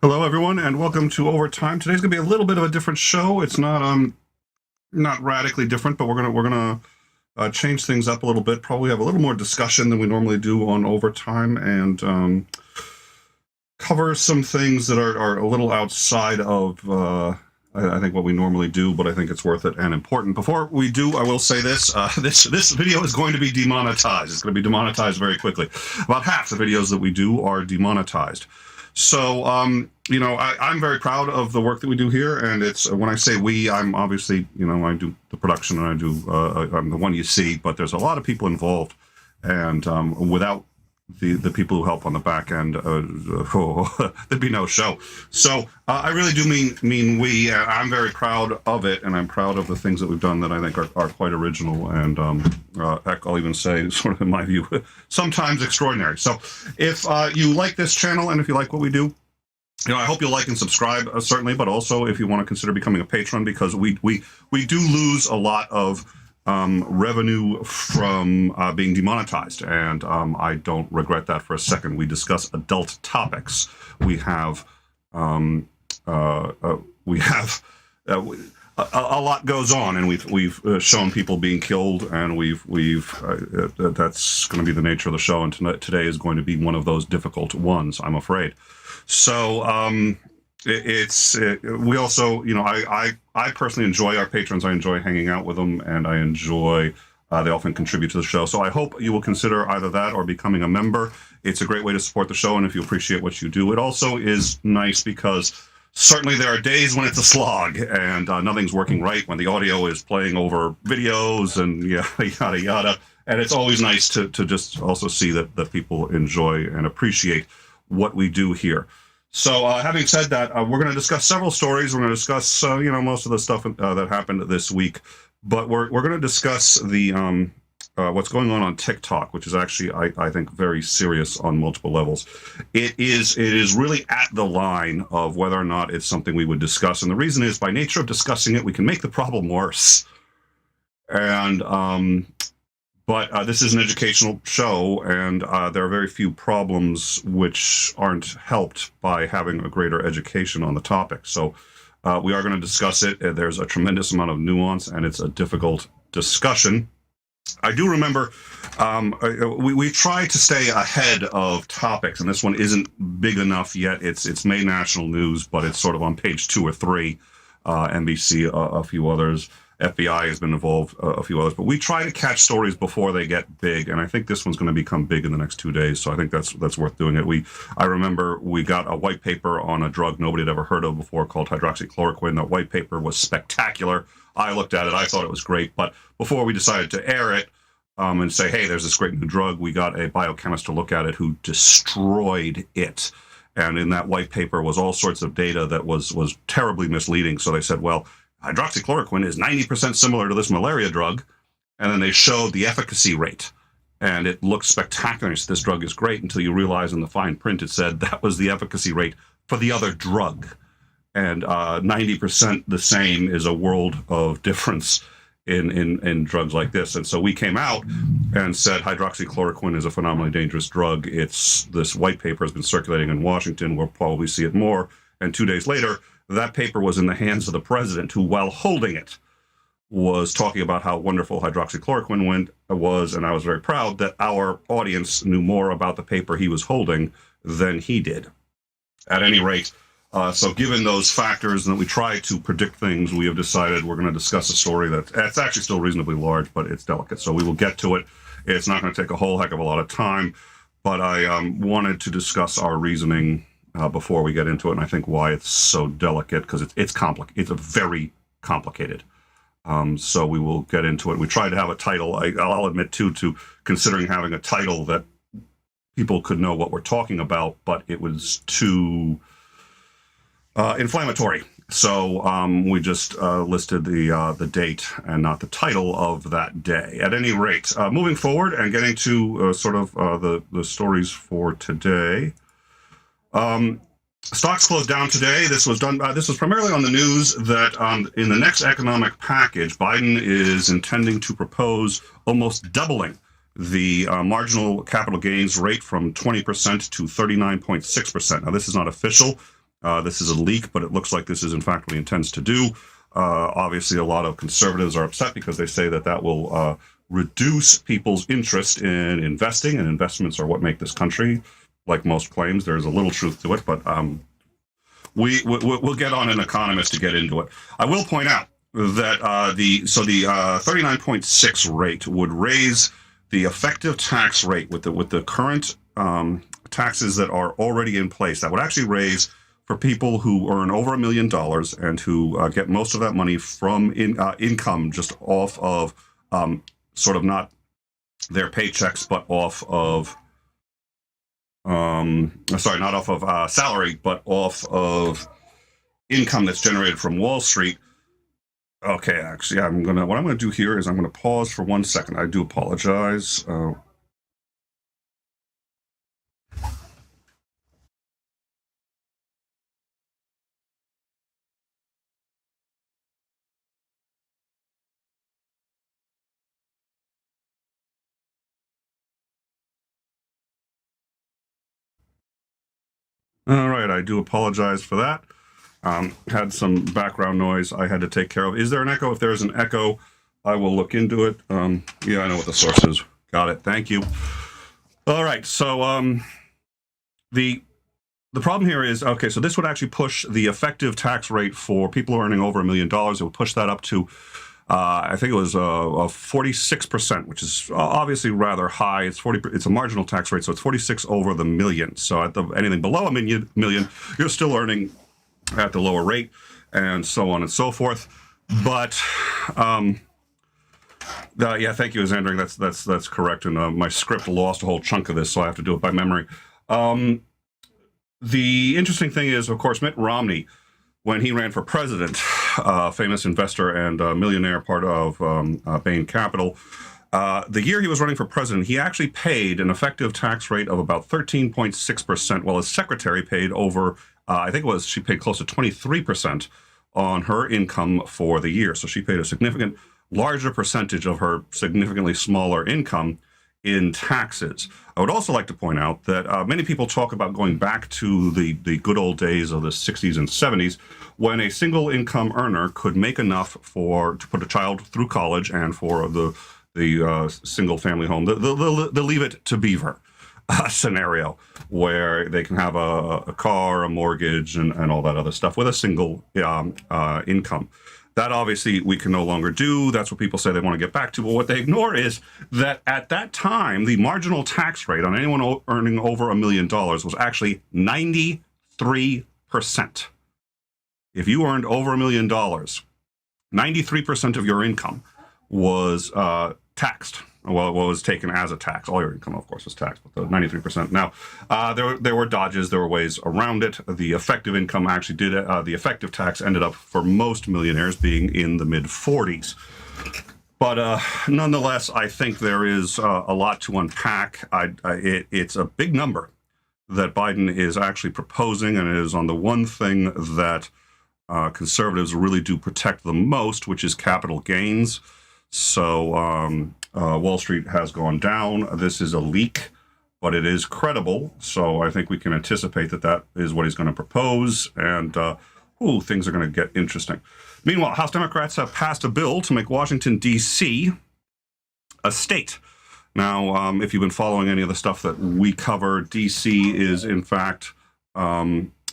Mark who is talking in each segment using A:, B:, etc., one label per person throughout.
A: Hello, everyone, and welcome to Overtime. Today's gonna be a little bit of a different show. It's not radically different, but we're gonna change things up a little bit. Probably have a little more discussion than we normally do on Overtime, and cover some things that are a little outside of I think what we normally do, but I think it's worth it and important. Before we do, I will say this: this video is going to be demonetized. It's going to be demonetized very quickly. About half the videos that we do are demonetized. So, I'm very proud of the work that we do here, and it's when I say we, I'm obviously, I do the production and I'm the one you see, but there's a lot of people involved, and without the people who help on the back end, there'd be no show. So I really do mean we. I'm very proud of it, and I'm proud of the things that we've done that I think are quite original, and I'll even say, sort of in my view, sometimes extraordinary. So if you like this channel and if you like what we do, I hope you'll like and subscribe, certainly, but also if you want to consider becoming a patron, because we do lose a lot of revenue from being demonetized, and I don't regret that for a second. We discuss adult topics. We have a lot goes on, and we've shown people being killed, and that's going to be the nature of the show, and today is going to be one of those difficult ones, I'm afraid. So we also, I personally enjoy our patrons. I enjoy hanging out with them, and I enjoy, they often contribute to the show. So I hope you will consider either that or becoming a member. It's a great way to support the show, and if you appreciate what you do, it also is nice because certainly there are days when it's a slog and nothing's working right, when the audio is playing over videos and yada, yada. And it's always nice to just also see that people enjoy and appreciate what we do here. So having said that, we're going to discuss several stories. We're going to discuss, most of the stuff that happened this week. But we're going to discuss the what's going on TikTok, which is actually, I think, very serious on multiple levels. It is really at the line of whether or not it's something we would discuss. And the reason is, by nature of discussing it, we can make the problem worse. And but this is an educational show, and there are very few problems which aren't helped by having a greater education on the topic. So we are going to discuss it. There's a tremendous amount of nuance, and it's a difficult discussion. I do remember we try to stay ahead of topics, and this one isn't big enough yet. It's made national news, but it's sort of on page 2 or 3. NBC, a few others. FBI has been involved, a few others, but we try to catch stories before they get big, and I think this one's going to become big in the next 2 days, so I think that's worth doing it. I remember we got a white paper on a drug nobody had ever heard of before called hydroxychloroquine. That white paper was spectacular. I looked at it, I thought it was great, but before we decided to air it and say, hey, there's this great new drug, we got a biochemist to look at it who destroyed it. And in that white paper was all sorts of data that was terribly misleading. So they said, well, hydroxychloroquine is 90% similar to this malaria drug. And then they showed the efficacy rate. And it looked spectacular. So this drug is great, until you realize in the fine print it said that was the efficacy rate for the other drug. And 90% the same is a world of difference in drugs like this. And so we came out and said hydroxychloroquine is a phenomenally dangerous drug. This white paper has been circulating in Washington. We'll probably see it more. And 2 days later, that paper was in the hands of the president, who, while holding it, was talking about how wonderful hydroxychloroquine was. And I was very proud that our audience knew more about the paper he was holding than he did. At any rate, so given those factors, and that we try to predict things, we have decided we're going to discuss a story that's actually still reasonably large, but it's delicate. So we will get to it. It's not going to take a whole heck of a lot of time, but I wanted to discuss our reasoning before we get into it, and I think why it's so delicate, because it's complicated. It's very complicated. So we will get into it. We tried to have a title. I'll admit, to considering having a title that people could know what we're talking about, but it was too inflammatory. So we just listed the date and not the title of that day. At any rate, moving forward and getting to the stories for today. Stocks closed down today. This was primarily on the news that in the next economic package, Biden is intending to propose almost doubling the marginal capital gains rate from 20% to 39.6%. Now, this is not official. This is a leak, but it looks like this is in fact what he intends to do. Obviously, a lot of conservatives are upset because they say that that will reduce people's interest in investing, and investments are what make this country. Like most claims, there's a little truth to it, but we'll get on an economist to get into it. I will point out that the 39.6 rate would raise the effective tax rate with the current taxes that are already in place. That would actually raise, for people who earn over $1 million and who get most of that money from income just off of sort of not their paychecks, but off of not off of salary, but off of income that's generated from Wall Street. Okay, actually, what I'm gonna do here is I'm gonna pause for 1 second. I do apologize. All right, I do apologize for that. Had some background noise I had to take care of. Is there an echo? If there's an echo, I will look into it. Yeah, I know what the source is. Got it. Thank you. All right, so the problem here is, okay, so this would actually push the effective tax rate for people earning over $1 million. It would push that up to, I think it was 46%, which is obviously rather high. It's a marginal tax rate, so it's 46 over the million. So at anything below $1 million, you're still earning at the lower rate, and so on and so forth. But yeah, thank you, Xandring. That's correct. And my script lost a whole chunk of this, so I have to do it by memory. The interesting thing is, of course, Mitt Romney, when he ran for president, famous investor and millionaire, part of Bain Capital, the year he was running for president, he actually paid an effective tax rate of about 13.6%, while his secretary paid over, I think she paid close to 23% on her income for the year. So she paid a significant larger percentage of her significantly smaller income in taxes. I would also like to point out that many people talk about going back to the good old days of the 60s and 70s, when a single income earner could make enough to put a child through college, and for the single family home, the Leave It to Beaver scenario, where they can have a car, a mortgage, and all that other stuff with a single income. That obviously we can no longer do. That's what people say they want to get back to. But what they ignore is that at that time, the marginal tax rate on anyone earning over $1 million was actually 93%. If you earned over $1 million, 93% of your income was taxed. Well, it was taken as a tax. All your income, of course, was taxed, but the 93%. Now, there were dodges. There were ways around it. The effective income actually did, the effective tax ended up for most millionaires being in the mid-40s. But nonetheless, I think there is a lot to unpack. It's a big number that Biden is actually proposing, and it is on the one thing that conservatives really do protect the most, which is capital gains. So Wall Street has gone down. This is a leak, but it is credible. So I think we can anticipate that is what he's going to propose. And things are going to get interesting. Meanwhile, House Democrats have passed a bill to make Washington, D.C. a state. Now, if you've been following any of the stuff that we cover, D.C. is, in fact,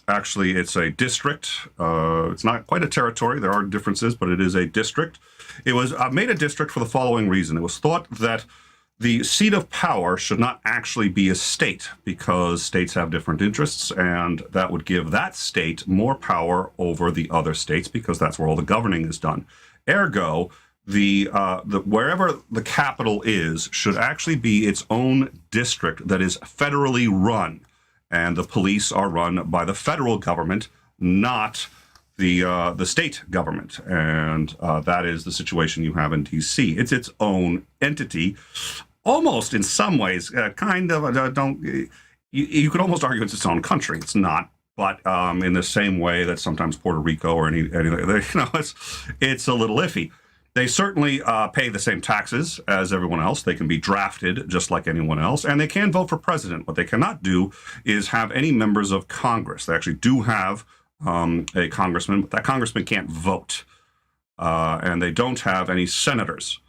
A: actually, it's a district. It's not quite a territory. There are differences, but it is a district. It was made a district for the following reason. It was thought that the seat of power should not actually be a state, because states have different interests, and that would give that state more power over the other states, because that's where all the governing is done. Ergo, wherever the capital is should actually be its own district that is federally run, and the police are run by the federal government, not the state government. And that is the situation you have in D.C. It's its own entity, almost in some ways, kind of. You could almost argue it's its own country. It's not, but in the same way that sometimes Puerto Rico or anything, it's a little iffy. They certainly pay the same taxes as everyone else. They can be drafted just like anyone else, and they can vote for president. What they cannot do is have any members of Congress. They actually do have a congressman, but that congressman can't vote, and they don't have any senators.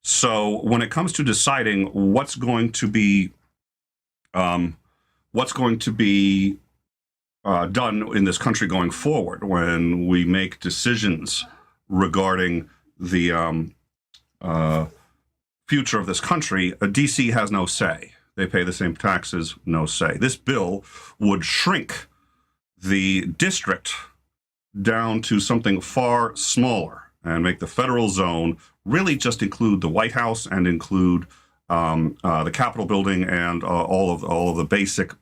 A: So when it comes to deciding what's going to be done in this country going forward, when we make decisions regarding the future of this country, DC has no say. They pay the same taxes, no say. This bill would shrink the district down to something far smaller and make the federal zone really just include the White House and include the Capitol building and all of the basic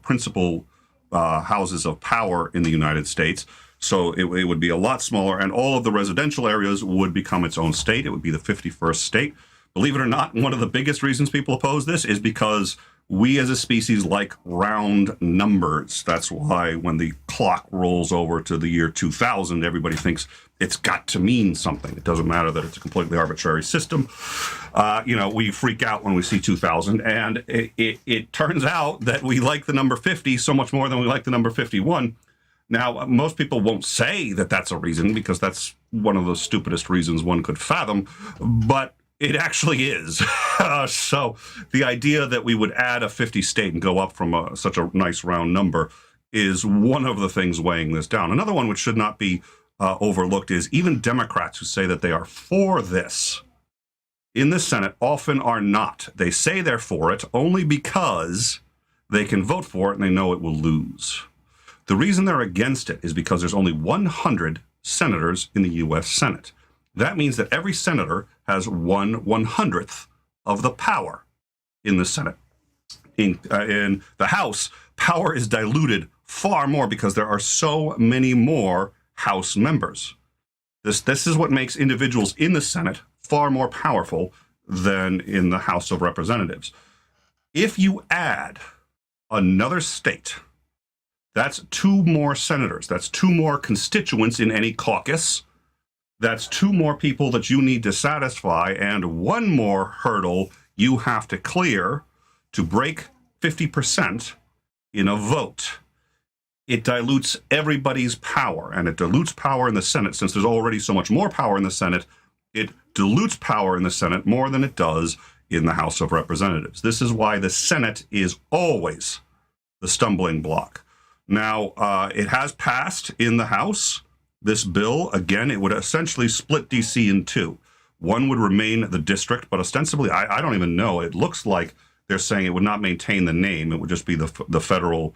A: principal houses of power in the United States. So it would be a lot smaller, and all of the residential areas would become its own state. It would be the 51st state. Believe it or not, one of the biggest reasons people oppose this is because we as a species like round numbers. That's why when the clock rolls over to the year 2000, everybody thinks it's got to mean something. It doesn't matter that it's a completely arbitrary system. We freak out when we see 2000, and it turns out that we like the number 50 so much more than we like the number 51. Now, most people won't say that that's a reason, because that's one of the stupidest reasons one could fathom, but it actually is. So the idea that we would add a 50 state and go up from such a nice round number is one of the things weighing this down. Another one which should not be overlooked is even Democrats who say that they are for this in the Senate often are not. They say they're for it only because they can vote for it and they know it will lose. The reason they're against it is because there's only 100 senators in the U.S. Senate. That means that every senator has 1/100th of the power in the Senate. In the House, power is diluted far more because there are so many more House members. This is what makes individuals in the Senate far more powerful than in the House of Representatives. If you add another state, that's 2 more senators. That's 2 more constituents in any caucus. That's 2 more people that you need to satisfy, and 1 more hurdle you have to clear to break 50% in a vote. It dilutes everybody's power, and it dilutes power in the Senate. Since there's already so much more power in the Senate, it dilutes power in the Senate more than it does in the House of Representatives. This is why the Senate is always the stumbling block. Now, it has passed in the House. This bill, again, it would essentially split D.C. in 2. One would remain the district, but ostensibly, I don't even know. It looks like they're saying it would not maintain the name. It would just be the federal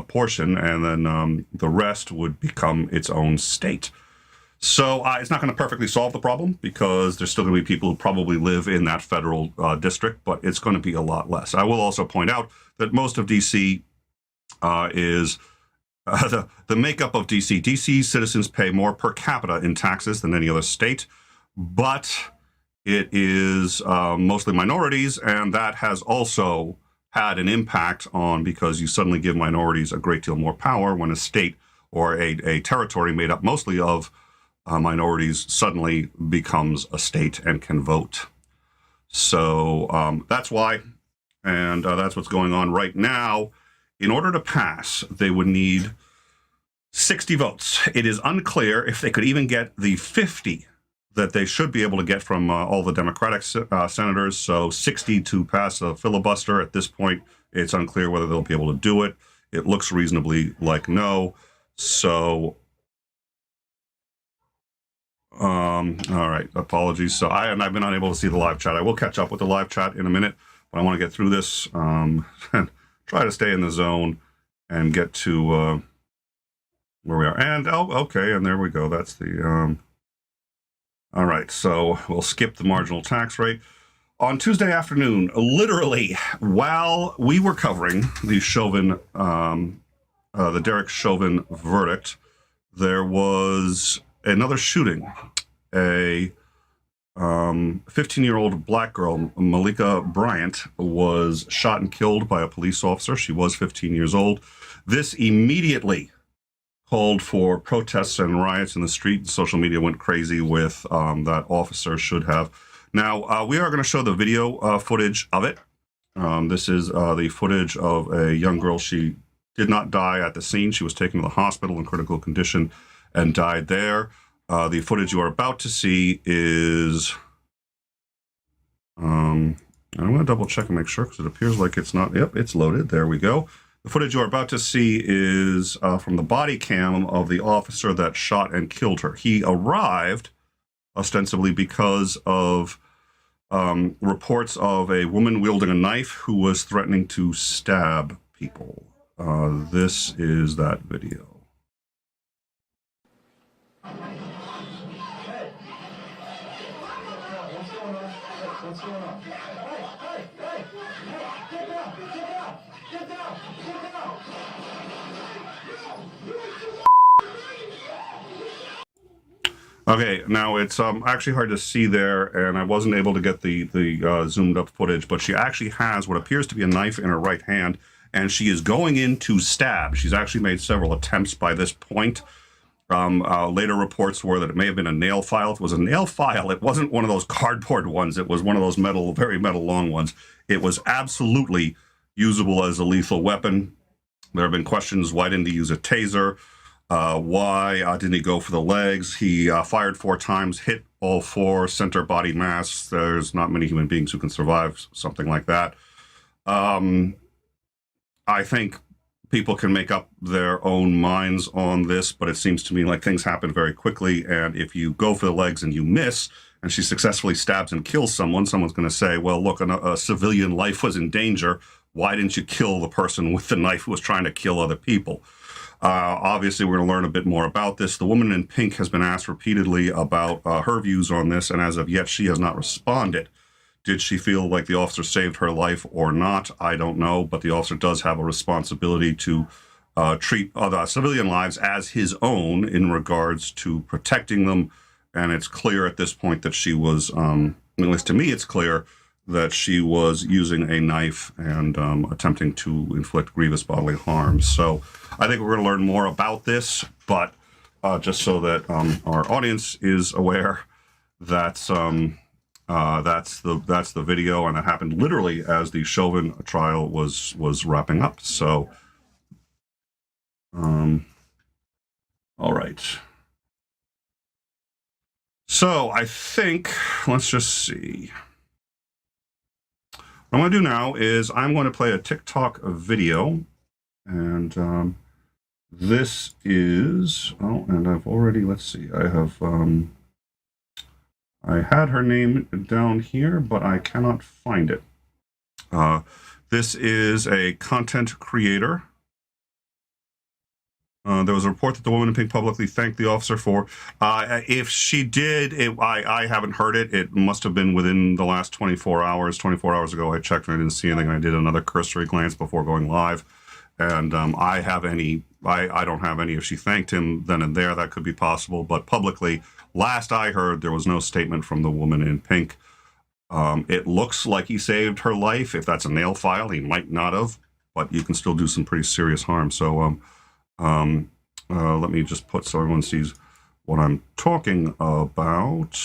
A: portion, and then the rest would become its own state. So it's not going to perfectly solve the problem, because there's still going to be people who probably live in that federal district, but it's going to be a lot less. I will also point out that most of D.C. is the makeup of D.C. D.C. citizens pay more per capita in taxes than any other state, but it is mostly minorities, and that has also had an impact on, because you suddenly give minorities a great deal more power when a state or a territory made up mostly of minorities suddenly becomes a state and can vote. So that's why, and that's what's going on right now. In order to pass, they would need 60 votes. It is unclear if they could even get the 50 that they should be able to get from all the Democratic senators. So 60 to pass a filibuster. At this point, it's unclear whether they'll be able to do it. It looks reasonably like no. So, all right, apologies. So I've been unable to see the live chat. I will catch up with the live chat in a minute, but I want to get through this. Try to stay in the zone and get to where we are. And, okay, and there we go. That's the, all right, so we'll skip the marginal tax rate. On Tuesday afternoon, literally, while we were covering the Chauvin, the Derek Chauvin verdict, there was another shooting. A 15-year-old black girl, Malika Bryant, was shot and killed by a police officer. She was 15 years old. This immediately called for protests and riots in the street. Social media went crazy with that officer should have. Now, we are going to show the video footage of it. This is the footage of a young girl. She did not die at the scene. She was taken to the hospital in critical condition and died there. The footage you are about to see is... I'm going to double check and make sure because it appears like it's not... Yep, it's loaded. There we go. The footage you are about to see is from the body cam of the officer that shot and killed her. He arrived ostensibly because of reports of a woman wielding a knife who was threatening to stab people. This is that video.
B: What's going on? Hey! Get down! Get down! Get down!
A: Okay, now it's actually hard to see there, and I wasn't able to get the zoomed up footage, but she actually has what appears to be a knife in her right hand, and she is going in to stab. She's actually made several attempts by this point. Later reports were that it may have been a nail file. If it was a nail file, it wasn't one of those cardboard ones. It was one of those very metal long ones. It was absolutely usable as a lethal weapon. There have been questions, why didn't he use a taser? Why didn't he go for the legs? He fired 4 times, hit all 4 center body mass. There's not many human beings who can survive something like that. I think people can make up their own minds on this, but it seems to me like things happen very quickly, and if you go for the legs and you miss, and she successfully stabs and kills someone, someone's going to say, well, look, a civilian life was in danger. Why didn't you kill the person with the knife who was trying to kill other people? Obviously, we're going to learn a bit more about this. The woman in pink has been asked repeatedly about her views on this, and as of yet, she has not responded. Did she feel like the officer saved her life or not? I don't know, but the officer does have a responsibility to treat other civilian lives as his own in regards to protecting them, and it's clear at this point that she was, at least to me it's clear, that she was using a knife and attempting to inflict grievous bodily harm. So I think we're going to learn more about this, but just so that our audience is aware, that's the video, and it happened literally as the Chauvin trial was wrapping up. So, all right. So I think, let's just see. What I'm going to do now is I'm going to play a TikTok video, and this is, oh, and I've already, let's see, I have, I had her name down here, but I cannot find it. This is a content creator. There was a report that the woman in pink publicly thanked the officer for. If she did, I haven't heard it. It must have been within the last 24 hours. 24 hours ago, I checked and I didn't see anything. I did another cursory glance before going live. And I don't have any. If she thanked him then and there, that could be possible. But publicly, last I heard, there was no statement from the woman in pink. It looks like he saved her life. If that's a nail file, he might not have. But you can still do some pretty serious harm. So, let me just put so everyone sees what I'm talking about.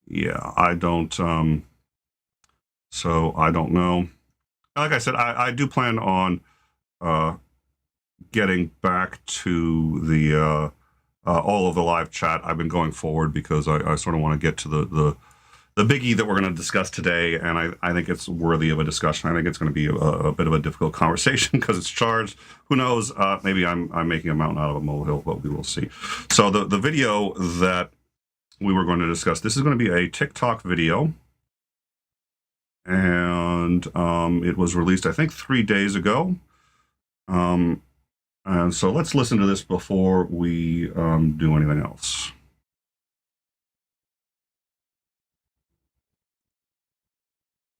A: Yeah, I don't, so I don't know. Like I said, I do plan on, getting back to the, all of the live chat. I've been going forward because I sort of want to get to the biggie that we're going to discuss today, and I think it's worthy of a discussion. I think it's going to be a bit of a difficult conversation because it's charged. Who knows? Maybe I'm making a mountain out of a molehill, but we will see. So the video that we were going to discuss, this is going to be a TikTok video, and it was released, I think, 3 days ago. And so let's listen to this before we do anything else.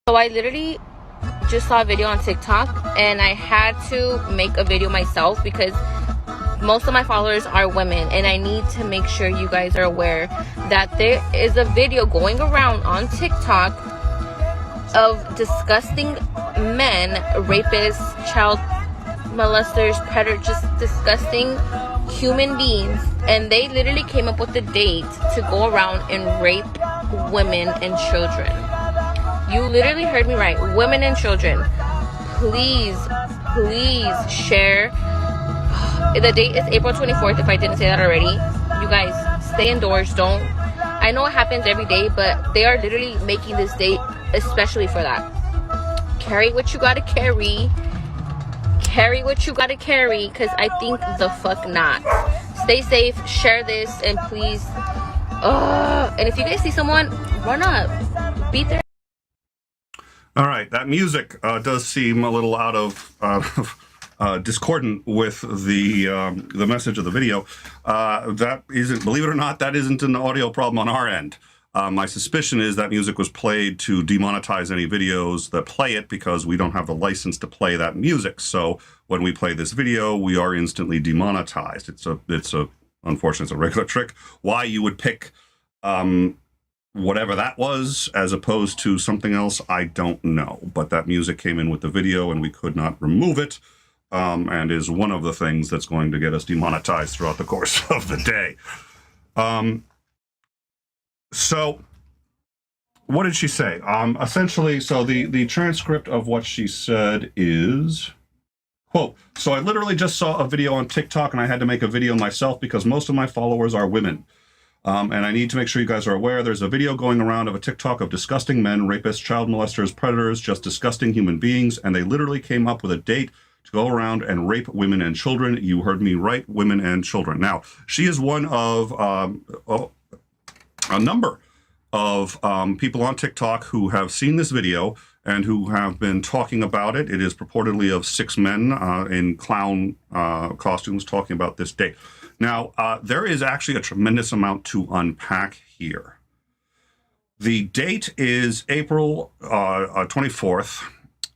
C: So I literally just saw a video on TikTok and I had to make a video myself because most of my followers are women, and I need to make sure you guys are aware that there is a video going around on TikTok of disgusting men, rapists, child molesters, predators, just disgusting human beings, and they literally came up with a date to go around and rape women and children. You literally heard me right. Women and children. Please, please share. The date is April 24th, if I didn't say that already. You guys, stay indoors. Don't. I know it happens every day, but they are literally making this date especially for that. Carry what you gotta carry. Carry what you gotta carry, because I think the fuck not. Stay safe. Share this, and please. And if you guys see someone, run up. Beat their.
A: All right, that music does seem a little out of discordant with the message of the video. That isn't, believe it or not, that isn't an audio problem on our end. My suspicion is that music was played to demonetize any videos that play it, because we don't have the license to play that music. So when we play this video, we are instantly demonetized. It's unfortunately, it's a regular trick. Why you would pick whatever that was as opposed to something else, I don't know. But that music came in with the video and we could not remove it, and is one of the things that's going to get us demonetized throughout the course of the day. So what did she say? Essentially, so the transcript of what she said is, quote, "So I literally just saw a video on TikTok and I had to make a video myself because most of my followers are women. And I need to make sure you guys are aware there's a video going around of a TikTok of disgusting men, rapists, child molesters, predators, just disgusting human beings. And they literally came up with a date to go around and rape women and children. You heard me right, women and children." Now, she is one of a number of people on TikTok who have seen this video and who have been talking about it. It is purportedly of 6 men in clown costumes talking about this date. Now, there is actually a tremendous amount to unpack here. The date is April 24th,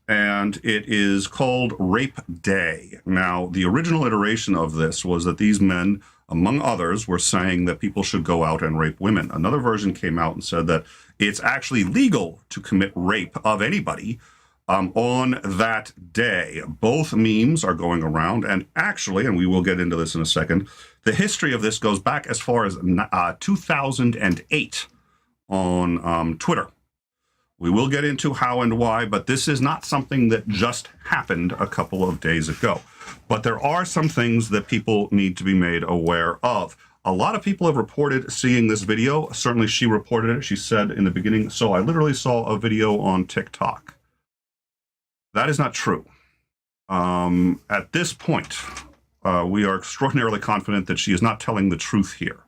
A: and it is called Rape Day. Now, the original iteration of this was that these men, among others, were saying that people should go out and rape women. Another version came out and said that it's actually legal to commit rape of anybody on that day. Both memes are going around, and actually, and we will get into this in a second, the history of this goes back as far as 2008 on Twitter. We will get into how and why, but this is not something that just happened a couple of days ago. But there are some things that people need to be made aware of. A lot of people have reported seeing this video. Certainly she reported it. She said in the beginning, "So I literally saw a video on TikTok." That is not true. At this point, we are extraordinarily confident that she is not telling the truth here.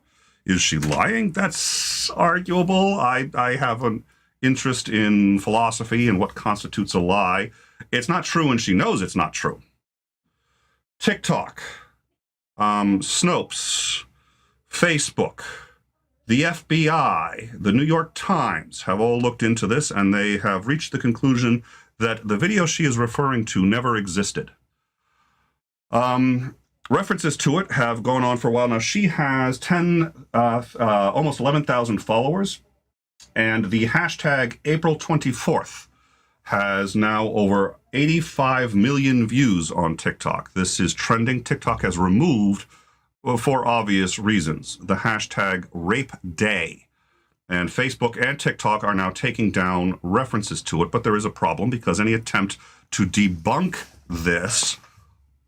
A: Is she lying? That's arguable. I have an interest in philosophy and what constitutes a lie. It's not true, and she knows it's not true. TikTok, Snopes, Facebook, the FBI, the New York Times have all looked into this, and they have reached the conclusion that the video she is referring to never existed. References to it have gone on for a while now. She has almost 11,000 followers, and the hashtag April 24th has now over 85 million views on TikTok. This is trending. TikTok has removed, for obvious reasons, the hashtag Rape Day. And Facebook and TikTok are now taking down references to it, but there is a problem because any attempt to debunk this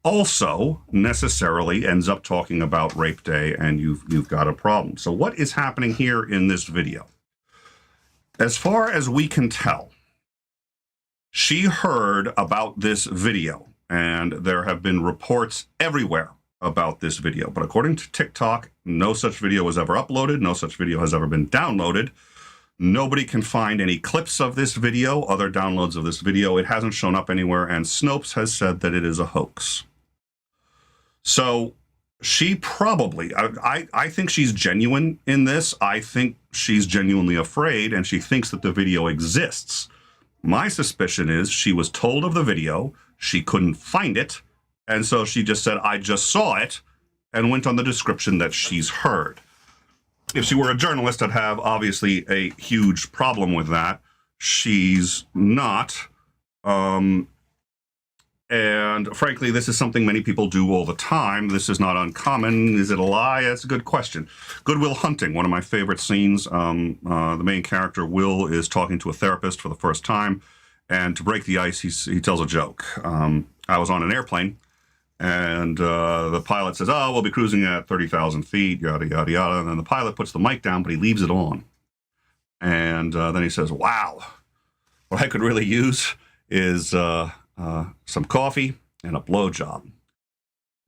A: also necessarily ends up talking about Rape Day, and you've got a problem. So what is happening here in this video? As far as we can tell, she heard about this video, and there have been reports everywhere about this video. But according to TikTok, no such video was ever uploaded. No such video has ever been downloaded. Nobody can find any clips of this video, other downloads of this video. It hasn't shown up anywhere, and Snopes has said that it is a hoax. So she probably, I think she's genuine in this. I think she's genuinely afraid, and she thinks that the video exists. My suspicion is she was told of the video, she couldn't find it, and so she just said, "I just saw it," and went on the description that she's heard. If she were a journalist, I'd have obviously a huge problem with that. She's not. And And frankly, this is something many people do all the time. This is not uncommon. Is it a lie? That's a good question. Good Will Hunting, one of my favorite scenes. The main character, Will, is talking to a therapist for the first time. And to break the ice, he tells a joke. I was on an airplane, and the pilot says, oh, we'll be cruising at 30,000 feet, yada, yada, yada. And then the pilot puts the mic down, but he leaves it on. And then he says, wow, what I could really use is some coffee and a blowjob.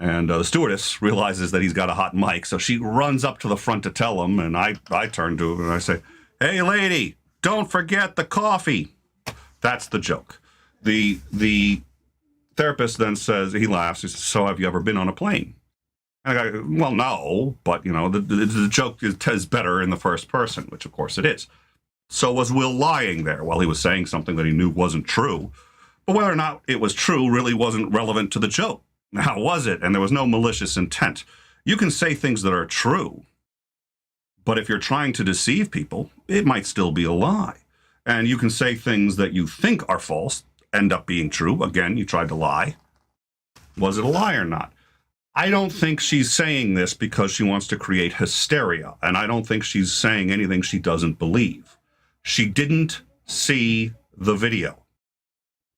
A: And the stewardess realizes that he's got a hot mic, so she runs up to the front to tell him, and I turn to him and I say, hey, lady, don't forget the coffee. That's the joke. The therapist then says, he laughs, he says, so have you ever been on a plane? And I go, well, no, but, you know, the joke is better in the first person, which of course it is. So was Will lying there? Well, he was saying something that he knew wasn't true. But whether or not it was true really wasn't relevant to the joke. Now, was it? And there was no malicious intent. You can say things that are true, but if you're trying to deceive people, it might still be a lie. And you can say things that you think are false, end up being true. Again, you tried to lie. Was it a lie or not? I don't think she's saying this because she wants to create hysteria, and I don't think she's saying anything she doesn't believe. She didn't see the video.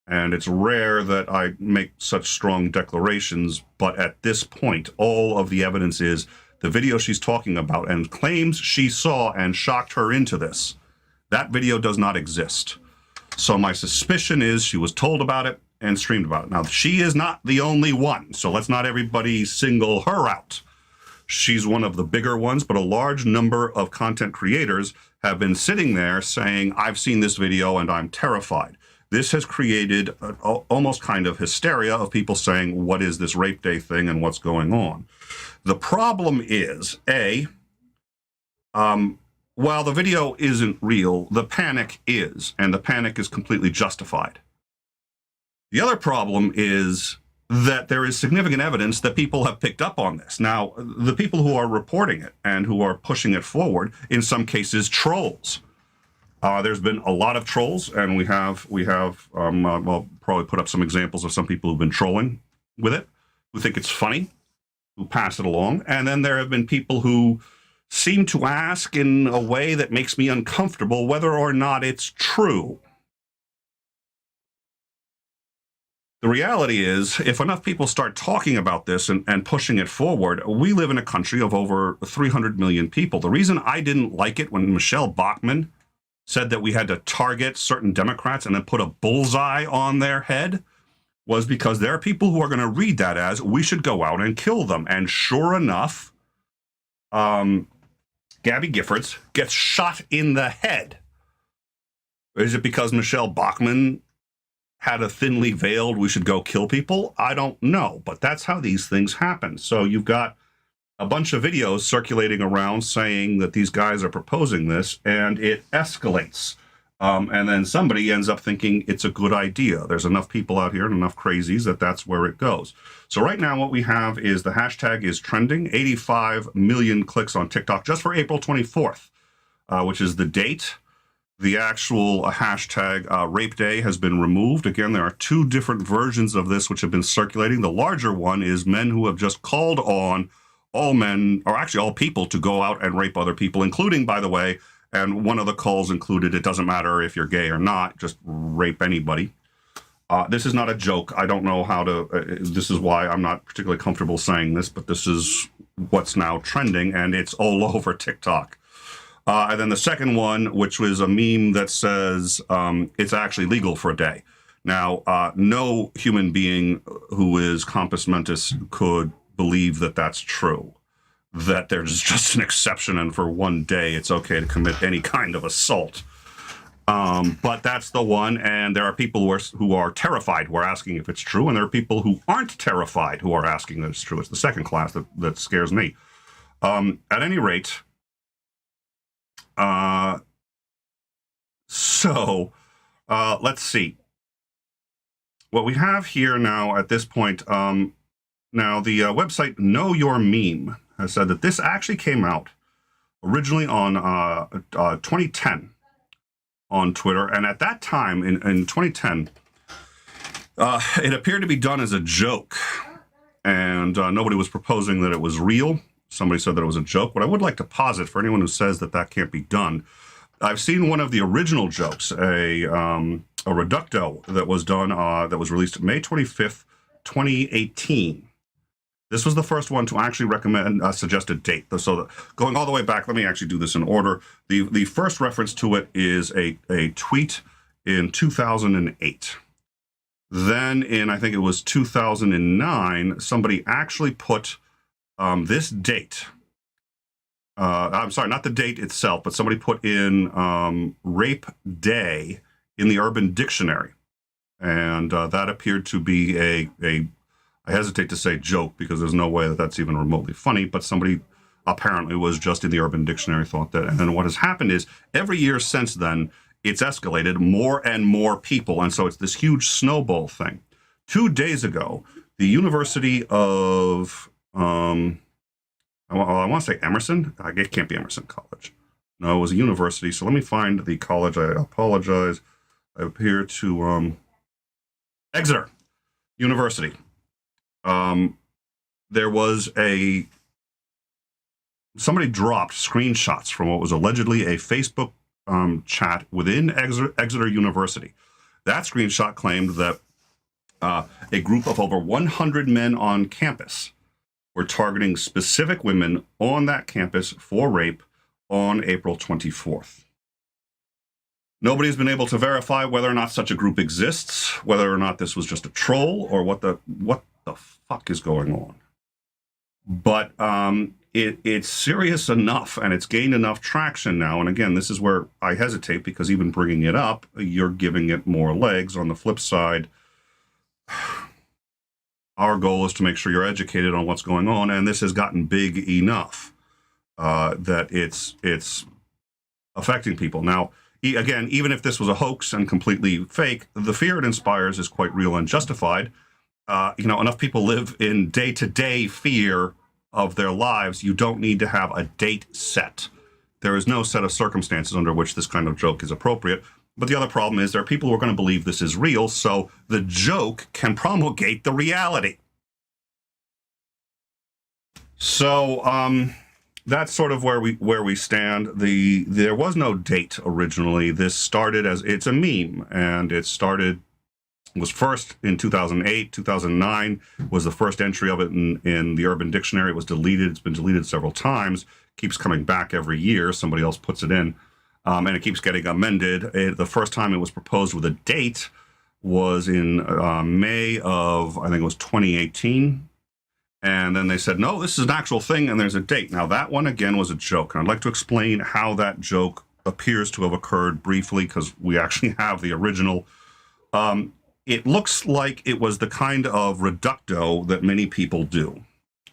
A: And it's rare that I make such strong declarations, but at this point, all of the evidence is the video she's talking about and claims she saw and shocked her into this. That video does not exist. So my suspicion is she was told about it and streamed about it. Now, she is not the only one, so let's not everybody single her out. She's one of the bigger ones, but a large number of content creators have been sitting there saying, I've seen this video and I'm terrified. This has created almost kind of hysteria of people saying, what is this rape day thing and what's going on? The problem is, while the video isn't real, the panic is, and the panic is completely justified. The other problem is that there is significant evidence that people have picked up on this. Now, the people who are reporting it and who are pushing it forward, in some cases, trolls. There's been a lot of trolls, and we have well, probably put up some examples of some people who've been trolling with it, who think it's funny, who pass it along. And then there have been people who seem to ask in a way that makes me uncomfortable whether or not it's true. The reality is, if enough people start talking about this and pushing it forward, we live in a country of over 300 million people. The reason I didn't like it when Michelle Bachmann said that we had to target certain Democrats and then put a bullseye on their head was because there are people who are going to read that as we should go out and kill them. And sure enough, Gabby Giffords gets shot in the head. Is it because Michelle Bachmann had a thinly veiled, we should go kill people? I don't know, but that's how these things happen. So you've got a bunch of videos circulating around saying that these guys are proposing this, and it escalates. And then somebody ends up thinking it's a good idea. There's enough people out here and enough crazies that that's where it goes. So right now what we have is the hashtag is trending, 85 million clicks on TikTok just for April 24th, which is the date. The actual hashtag Rape Day has been removed. Again, there are two different versions of this which have been circulating. The larger one is men who have just called on all men, or actually all people, to go out and rape other people, including, by the way, and one of the calls included, it doesn't matter if you're gay or not, just rape anybody. This is not a joke. I don't know how to, this is why I'm not particularly comfortable saying this, but this is what's now trending, and it's all over TikTok. And then the second one, which was a meme that says it's actually legal for a day. Now, no human being who is compos mentis could believe that that's true, that there's just an exception and for one day it's okay to commit any kind of assault. But that's the one, and there are people who are terrified who are asking if it's true, and there are people who aren't terrified who are asking that it's true. It's the second class that scares me. At any rate, let's see. What we have here now at this point, now the website Know Your Meme has said that this actually came out originally on 2010 on Twitter. And at that time, in 2010, It appeared to be done as a joke, and nobody was proposing that it was real. Somebody said that it was a joke. What I would like to posit for anyone who says that that can't be done, I've seen one of the original jokes, a reducto that was done, that was released May 25th, 2018. This was the first one to actually recommend a suggested date. So going all the way back, let me actually do this in order. The first reference to it is a tweet in 2008. Then in, I think it was 2009, somebody actually put this date. I'm sorry, not the date itself, but somebody put in rape day in the Urban Dictionary. And that appeared to be I hesitate to say joke because there's no way that that's even remotely funny, but somebody apparently was just in the Urban Dictionary thought that. And then what has happened is every year since then, it's escalated more and more people. And so it's this huge snowball thing. 2 days ago, the University of, I want to say Emerson. It can't be Emerson College. No, it was a university. So let me find the college. I apologize. I appear to, Exeter University. There was somebody dropped screenshots from what was allegedly a Facebook chat within Exeter University. That screenshot claimed that a group of over 100 men on campus were targeting specific women on that campus for rape on April 24th. Nobody's been able to verify whether or not such a group exists, whether or not this was just a troll, or what the fuck is going on. But it's serious enough, and it's gained enough traction now. And again, this is where I hesitate, because even bringing it up, you're giving it more legs. On the flip side, our goal is to make sure you're educated on what's going on, and this has gotten big enough that it's affecting people. Now, again, even if this was a hoax and completely fake, the fear it inspires is quite real and justified. Enough people live in day-to-day fear of their lives. You don't need to have a date set. There is no set of circumstances under which this kind of joke is appropriate. But the other problem is there are people who are going to believe this is real, so the joke can promulgate the reality. So that's sort of where we stand. There was no date originally. This started as, it's a meme, and was first in 2008, 2009 was the first entry of it in the Urban Dictionary. It was deleted. It's been deleted several times. Keeps coming back every year. Somebody else puts it in. And it keeps getting amended. The first time it was proposed with a date was in May of, I think it was 2018. And then they said, no, this is an actual thing, and there's a date. Now, that one, again, was a joke. And I'd like to explain how that joke appears to have occurred briefly, because we actually have the original. It looks like it was the kind of reducto that many people do.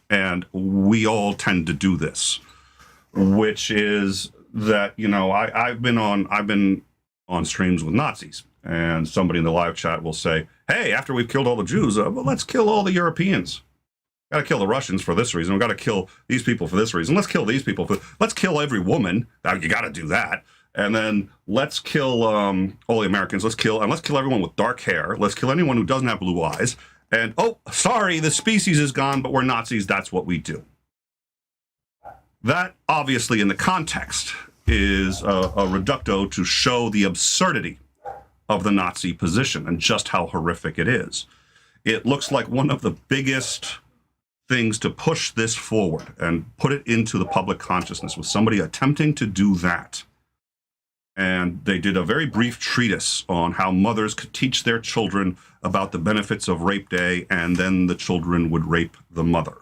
A: And we all tend to do this, which is that, I've been on streams with Nazis, and somebody in the live chat will say, hey, after we've killed all the Jews, well, let's kill all the Europeans. Got to kill the Russians for this reason. We've got to kill these people for this reason. Let's kill these people. Let's kill every woman. Now, you got to do that. And then let's kill all the Americans. Let's kill everyone with dark hair. Let's kill anyone who doesn't have blue eyes. And, oh, sorry, the species is gone, but we're Nazis. That's what we do. That, obviously, in the context, is a reducto to show the absurdity of the Nazi position and just how horrific it is. It looks like one of the biggest things to push this forward and put it into the public consciousness was somebody attempting to do that. And they did a very brief treatise on how mothers could teach their children about the benefits of rape day, and then the children would rape the mother.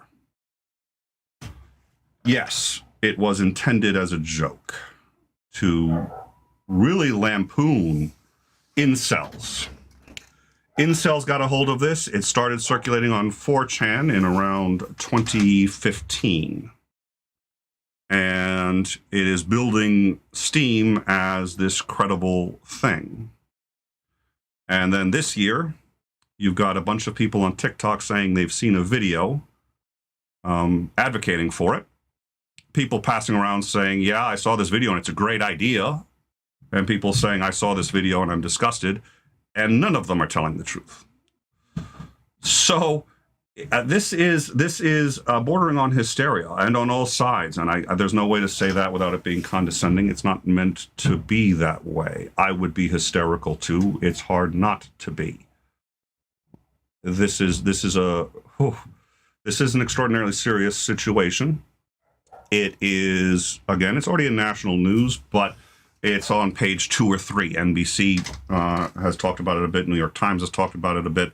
A: Yes, it was intended as a joke to really lampoon incels. Incels got a hold of this. It started circulating on 4chan in around 2015. And it is building steam as this credible thing. And then this year, you've got a bunch of people on TikTok saying they've seen a video advocating for it. People passing around saying, yeah, I saw this video and it's a great idea. And people saying, I saw this video and I'm disgusted. And none of them are telling the truth. So this is bordering on hysteria and on all sides, and there's no way to say that without it being condescending. It's not meant to be that way. I would be hysterical too. It's hard not to be. This is an extraordinarily serious situation. It is, again, it's already in national news, but it's on page 2 or 3. NBC has talked about it a bit. New York Times has talked about it a bit.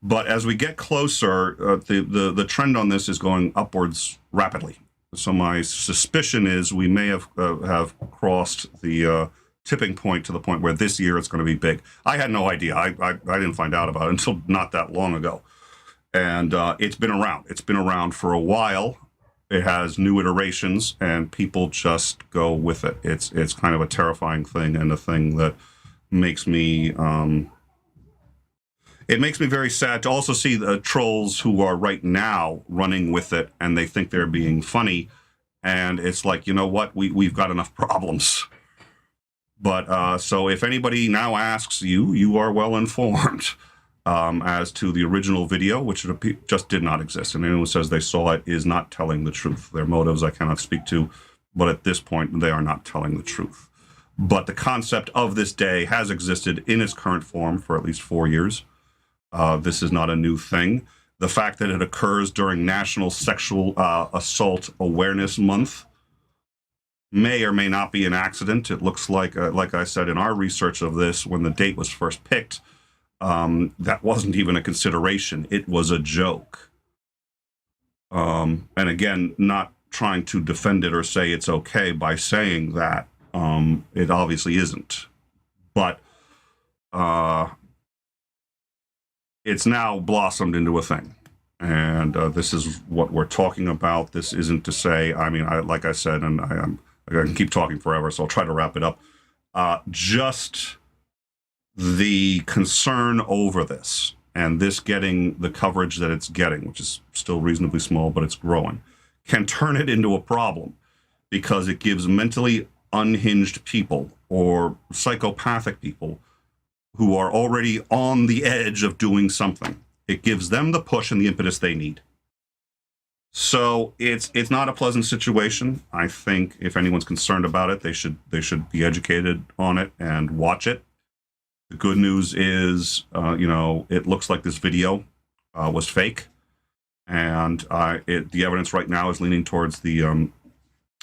A: But as we get closer, the trend on this is going upwards rapidly. So my suspicion is we may have crossed the tipping point to the point where this year it's going to be big. I had no idea. I didn't find out about it until not that long ago. And it's been around. It's been around for a while. It has new iterations, and people just go with it. It's kind of a terrifying thing, and a thing that makes me it makes me very sad to also see the trolls who are right now running with it, and they think they're being funny, and it's like, you know what, we've got enough problems. But so if anybody now asks you, you are well informed. As to the original video, which just did not exist. And anyone who says they saw it is not telling the truth. Their motives I cannot speak to, but at this point, they are not telling the truth. But the concept of this day has existed in its current form for at least 4 years. This is not a new thing. The fact that it occurs during National Sexual Assault Awareness Month may or may not be an accident. It looks like I said in our research of this, when the date was first picked, that wasn't even a consideration. It was a joke. And again, not trying to defend it or say it's okay by saying that. It obviously isn't. But it's now blossomed into a thing. And this is what we're talking about. This isn't to say, I mean, like I said, and I can keep talking forever, so I'll try to wrap it up. Just the concern over this, and this getting the coverage that it's getting, which is still reasonably small, but it's growing, can turn it into a problem, because it gives mentally unhinged people or psychopathic people who are already on the edge of doing something. It gives them the push and the impetus they need. So it's not a pleasant situation. I think if anyone's concerned about it, they should be educated on it and watch it. The good news is, it looks like this video was fake, and the evidence right now is leaning towards the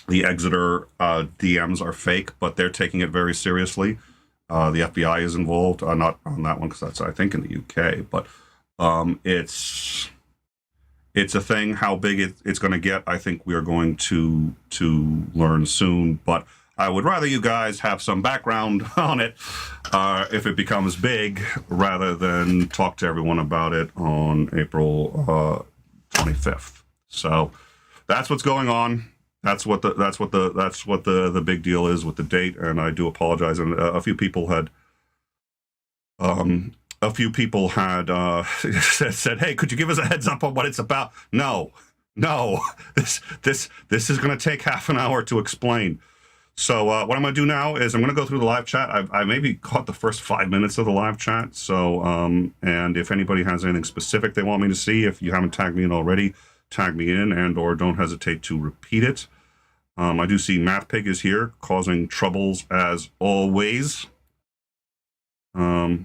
A: Exeter DMs are fake, but they're taking it very seriously. The FBI is involved, not on that one because that's, I think, in the UK, but it's a thing. How big it's going to get, I think we are going to learn soon, but I would rather you guys have some background on it if it becomes big, rather than talk to everyone about it on April 25th. So that's what's going on. That's what the big deal is with the date. And I do apologize. And a few people had said, "Hey, could you give us a heads up on what it's about?" No. This is going to take half an hour to explain. So what I'm going to do now is I'm going to go through the live chat. I maybe caught the first 5 minutes of the live chat. So, and if anybody has anything specific they want me to see, if you haven't tagged me in already, tag me in, and or don't hesitate to repeat it. I do see MathPig is here, causing troubles as always. Oh,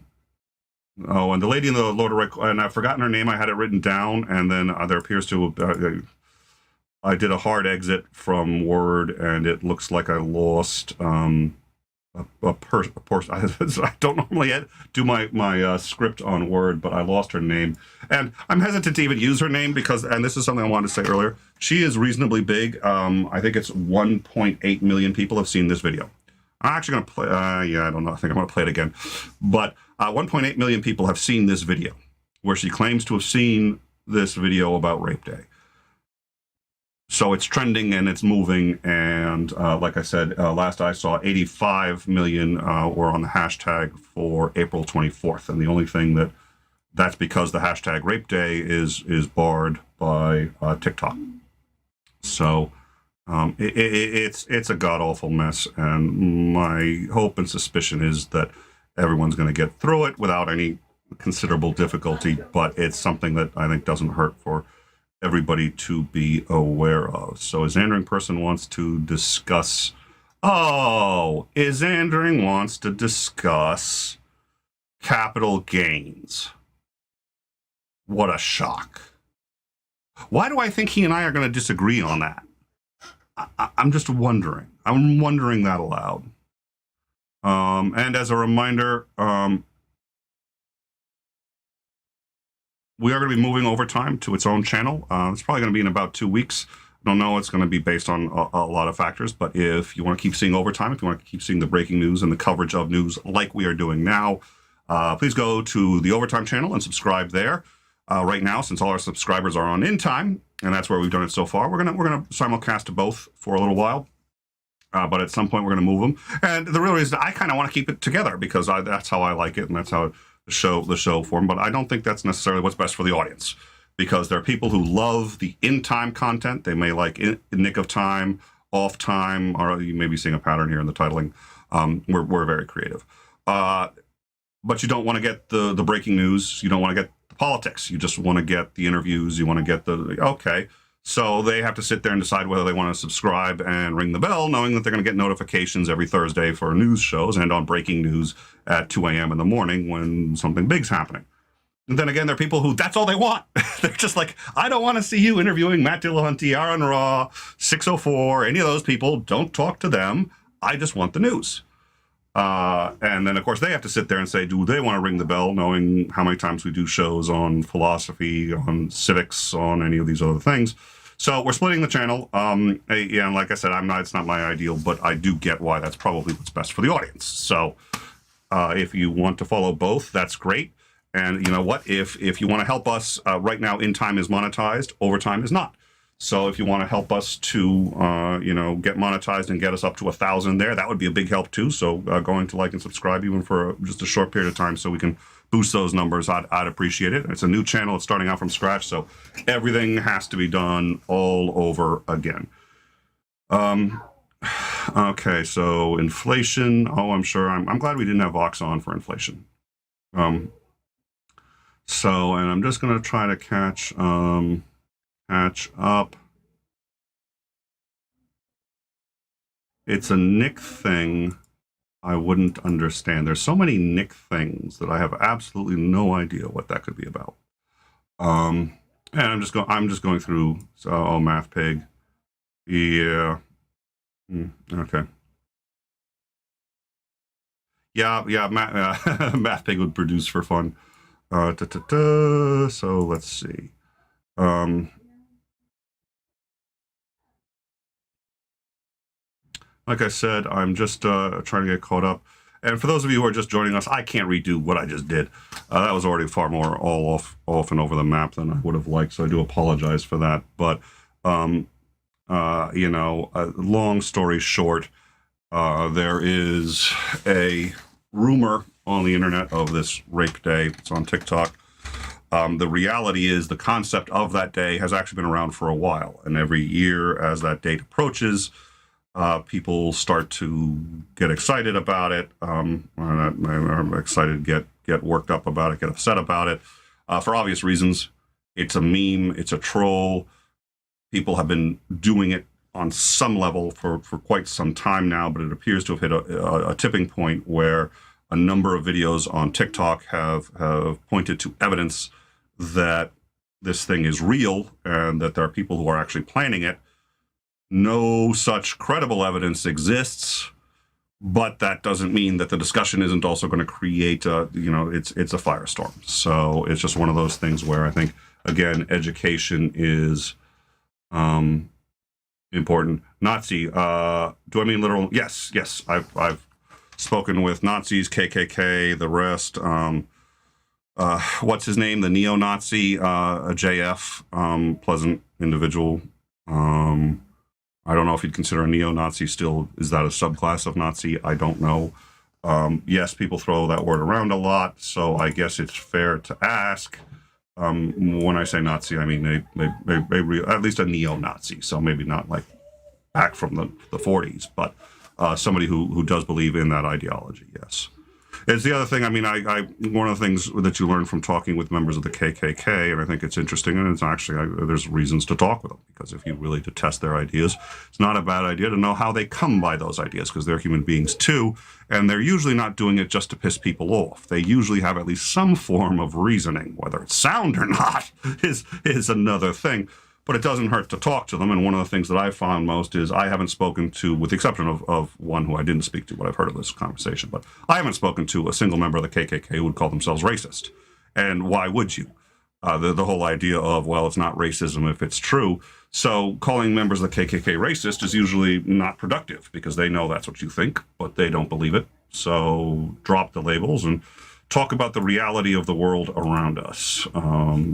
A: and the lady in the lower right, and I've forgotten her name. I had it written down, and then there appears to I did a hard exit from Word, and it looks like I lost a portion. I don't normally do my script on Word, but I lost her name. And I'm hesitant to even use her name because, and this is something I wanted to say earlier, she is reasonably big. I think it's 1.8 million people have seen this video. I'm actually going to play, I don't know, I think I'm going to play it again. But 1.8 million people have seen this video, where she claims to have seen this video about Rape Day. So it's trending and it's moving, and like I said, last I saw, 85 million were on the hashtag for April 24th, and the only thing that's because the hashtag Rape Day is barred by TikTok. So it's a god-awful mess, and my hope and suspicion is that everyone's going to get through it without any considerable difficulty, but it's something that I think doesn't hurt for everybody to be aware of. So Isandering person wants to discuss. Oh, Isandering wants to discuss capital gains. What a shock. Why do I think he and I are going to disagree on that? I'm just wondering. I'm wondering that aloud. And as a reminder, we are going to be moving Overtime to its own channel. It's probably going to be in about 2 weeks. I don't know. It's going to be based on a lot of factors. But if you want to keep seeing Overtime, if you want to keep seeing the breaking news and the coverage of news like we are doing now, please go to the Overtime channel and subscribe there. Right now, since all our subscribers are on In Time, and that's where we've done it so far, we're gonna simulcast to both for a little while. But at some point, we're going to move them. And the real reason I kind of want to keep it together because that's how I like it, and that's how the show form. But I don't think that's necessarily what's best for the audience, because there are people who love the in-time content. They may like nick of time, off time, or you may be seeing a pattern here in the titling. We're very creative. But you don't want to get the breaking news. You don't want to get the politics. You just want to get the interviews. You want to get okay. So they have to sit there and decide whether they want to subscribe and ring the bell, knowing that they're going to get notifications every Thursday for news shows and on breaking news at 2 a.m. in the morning when something big's happening. And then again, there are people who that's all they want. They're just like, I don't want to see you interviewing Matt Dillahunty, Aaron Raw, 604, any of those people. Don't talk to them. I just want the news. And then, of course, they have to sit there and say, do they want to ring the bell, knowing how many times we do shows on philosophy, on civics, on any of these other things. So we're splitting the channel. And like I said, it's not my ideal, but I do get why that's probably what's best for the audience. So if you want to follow both, that's great. And you know what? If you want to help us, right now, In Time is monetized, Overtime is not. So if you want to help us to, get monetized and get us up to 1,000 there, that would be a big help too. So going to like and subscribe even for just a short period of time so we can boost those numbers, I'd appreciate it. It's a new channel. It's starting out from scratch. So everything has to be done all over again. Okay, so inflation. Oh, I'm sure. I'm glad we didn't have Vox on for inflation. And I'm just going to try to catch up. It's a Nick thing I wouldn't understand. There's so many Nick things that I have absolutely no idea what that could be about. And I'm just going through. So, Math Pig. Yeah. Okay. Yeah. Math Pig would produce for fun. So let's see. Like I said, I'm just trying to get caught up. And for those of you who are just joining us, I can't redo what I just did. That was already far more all off and over the map than I would have liked, so I do apologize for that. But, long story short, there is a rumor on the internet of this rape day. It's on TikTok. The reality is the concept of that day has actually been around for a while. And every year as that date approaches, people start to get excited about it. I'm excited, get worked up about it, get upset about it, for obvious reasons. It's a meme. It's a troll. People have been doing it on some level for quite some time now, but it appears to have hit a tipping point where a number of videos on TikTok have pointed to evidence that this thing is real and that there are people who are actually planning it. No such credible evidence exists, but that doesn't mean that the discussion isn't also going to create it's a firestorm. So it's just one of those things where I think, again, education is important. Nazi, do I mean literal? Yes. I've spoken with Nazis, KKK, the rest. What's his name? The neo-Nazi, a JF, pleasant individual. I don't know if you'd consider a neo-Nazi still. Is that a subclass of Nazi? I don't know. Yes, people throw that word around a lot, so I guess it's fair to ask. When I say Nazi, I mean they at least a neo-Nazi, so maybe not like back from the 40s, but somebody who does believe in that ideology, yes. It's the other thing. I mean, one of the things that you learn from talking with members of the KKK, and I think it's interesting, and it's actually there's reasons to talk with them, because if you really detest their ideas, it's not a bad idea to know how they come by those ideas, because they're human beings too, and they're usually not doing it just to piss people off. They usually have at least some form of reasoning. Whether it's sound or not is another thing. But it doesn't hurt to talk to them. And one of the things that I found most is I haven't spoken to, with the exception of one who I didn't speak to, but I've heard of this conversation, but I haven't spoken to a single member of the KKK who would call themselves racist. And why would you? The whole idea of, well, it's not racism if it's true. So calling members of the KKK racist is usually not productive, because they know that's what you think, but they don't believe it. So drop the labels and talk about the reality of the world around us,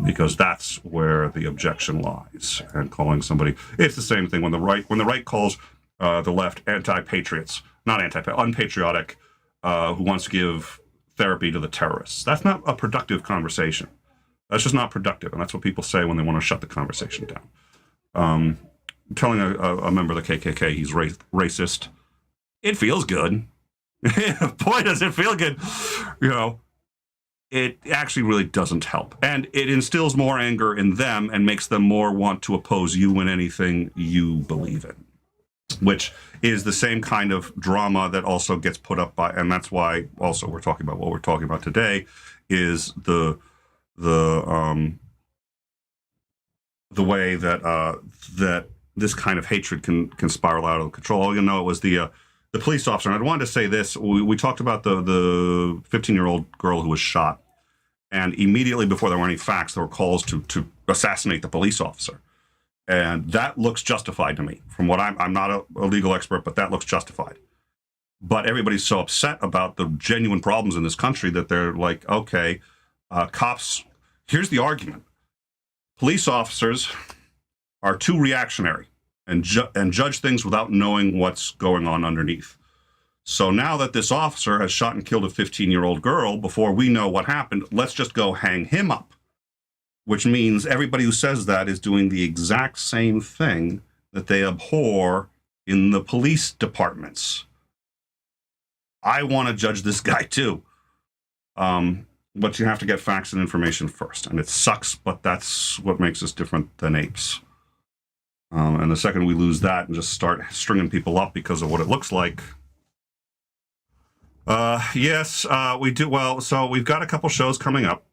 A: because that's where the objection lies. And calling somebody, it's the same thing when the right calls the left anti-patriots, not unpatriotic, who wants to give therapy to the terrorists. That's not a productive conversation. That's just not productive, and that's what people say when they want to shut the conversation down. Telling a member of the KKK he's racist, it feels good. Boy, does it feel good. It actually really doesn't help. And it instills more anger in them and makes them more want to oppose you in anything you believe in, which is the same kind of drama that also gets put up by, and that's why also we're talking about what we're talking about today, is the way that this kind of hatred can spiral out of control. It was the police officer. And I wanted to say this. We talked about the 15-year-old girl who was shot. And immediately before there were any facts, there were calls to assassinate the police officer. And that looks justified to me. From what I'm not a legal expert, but that looks justified. But everybody's so upset about the genuine problems in this country that they're like, okay, cops, here's the argument. Police officers are too reactionary and judge things without knowing what's going on underneath. So now that this officer has shot and killed a 15-year-old girl, before we know what happened, let's just go hang him up. Which means everybody who says that is doing the exact same thing that they abhor in the police departments. I want to judge this guy too. But you have to get facts and information first. And it sucks, but that's what makes us different than apes. And the second we lose that and just start stringing people up because of what it looks like. Yes, we do. Well, so we've got a couple shows coming up.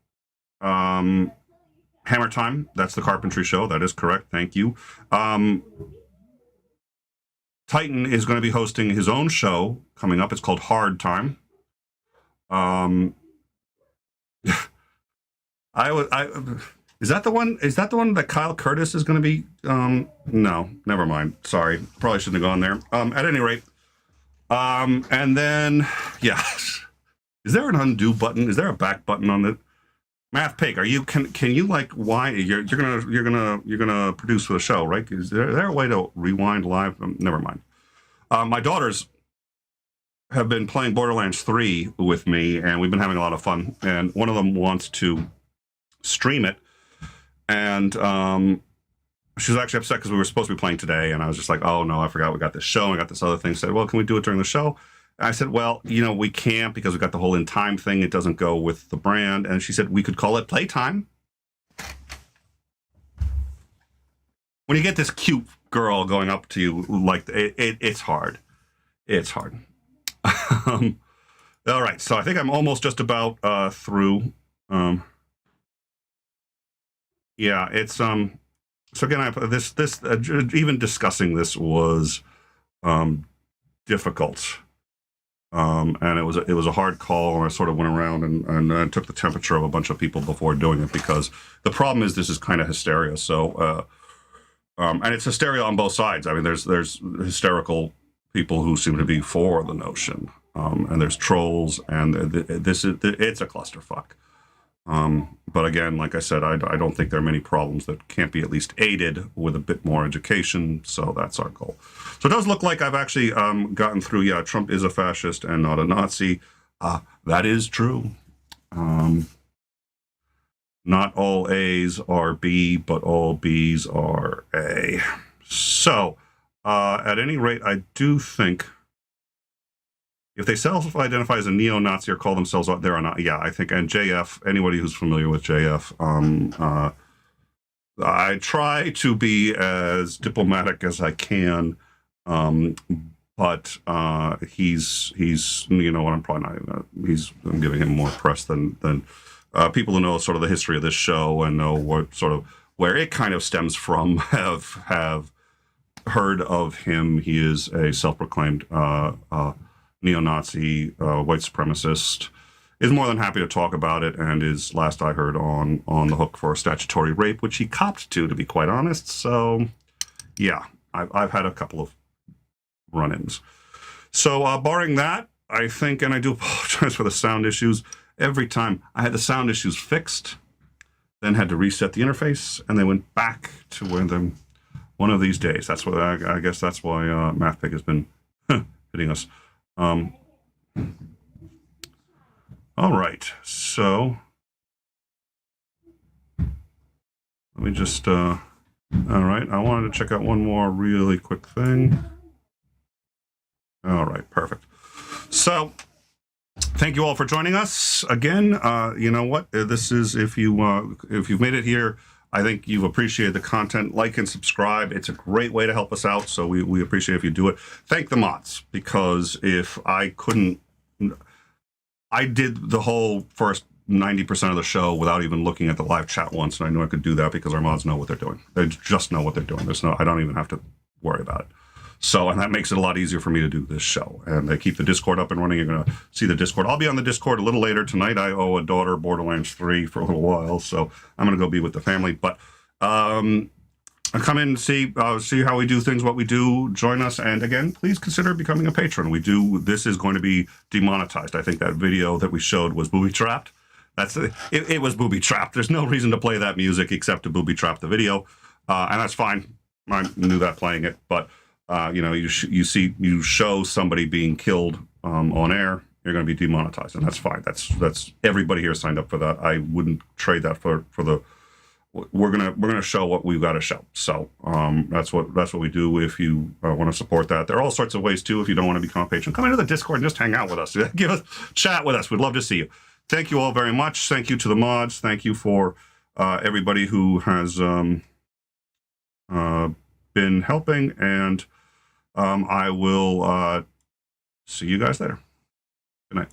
A: Hammer Time, that's the carpentry show. That is correct. Thank you. Titan is going to be hosting his own show coming up. It's called Hard Time. Is that the one? Is that the one that Kyle Curtis is going to be? No, never mind. Sorry, probably shouldn't have gone there. At any rate, and then yeah, is there an undo button? Is there a back button on the Math Pig? Are you can you like why you're gonna produce for the show, right? Is there a way to rewind live? Never mind. My daughters have been playing Borderlands 3 with me, and we've been having a lot of fun. And one of them wants to stream it. And she was actually upset because we were supposed to be playing today. And I was just like, oh, no, I forgot we got this show. And I got this other thing. She said, well, can we do it during the show? And I said, well, we can't because we got the whole in time thing. It doesn't go with the brand. And she said, we could call it Playtime. When you get this cute girl going up to you, like, it's hard. It's hard. All right. So I think I'm almost just about through. Yeah, it's so again, even discussing this was difficult, and it was a hard call. And I sort of went around and took the temperature of a bunch of people before doing it, because the problem is this is kind of hysteria. So and it's hysteria on both sides. I mean, there's hysterical people who seem to be for the notion, and there's trolls, and it's a clusterfuck. But again, like I said, I don't think there are many problems that can't be at least aided with a bit more education. So that's our goal. So it does look like I've actually gotten through. Yeah, Trump is a fascist and not a Nazi. That is true. Not all A's are B, but all B's are A. So at any rate, I do think if they self-identify as a neo-Nazi or call themselves they're a Nazi. Yeah, I think. And JF, anybody who's familiar with JF, I try to be as diplomatic as I can, but he's you know what, I'm probably not. I'm giving him more press than people who know sort of the history of this show and know what sort of where it kind of stems from have heard of him. He is a self-proclaimed neo-Nazi, white supremacist. Is more than happy to talk about it, and is, last I heard, on the hook for a statutory rape, which he copped to be quite honest. So, yeah, I've had a couple of run-ins. So, barring that, I think, and I do apologize for the sound issues. Every time I had the sound issues fixed, then had to reset the interface, and they went back to where them. One of these days. That's what I guess. That's why MathPig has been hitting us. All right, so let me just. All right, I wanted to check out one more really quick thing. All right, perfect. So, thank you all for joining us again. You know what? This is if you've made it here. I think you've appreciated the content. Like and subscribe. It's a great way to help us out, so we appreciate if you do it. Thank the mods, because if I couldn't, I did the whole first 90% of the show without even looking at the live chat once, and I knew I could do that because our mods know what they're doing. They just know what they're doing. I don't even have to worry about it. So, and that makes it a lot easier for me to do this show. And they keep the Discord up and running. You're going to see the Discord. I'll be on the Discord a little later tonight. I owe a daughter Borderlands 3 for a little while, so I'm going to go be with the family. But come in and see how we do things, what we do. Join us. And again, please consider becoming a patron. This is going to be demonetized. I think that video that we showed was booby-trapped. It was booby-trapped. There's no reason to play that music except to booby-trap the video. And that's fine. I knew that playing it, but you know, you show somebody being killed on air, you're going to be demonetized, and that's fine. That's everybody here signed up for that. I wouldn't trade that for the. We're gonna show what we've got to show. So that's what we do. If you want to support that, there are all sorts of ways too. If you don't want to become a patron, come into the Discord and just hang out with us. Chat with us. We'd love to see you. Thank you all very much. Thank you to the mods. Thank you for everybody who has been helping, and I will see you guys later. Good night.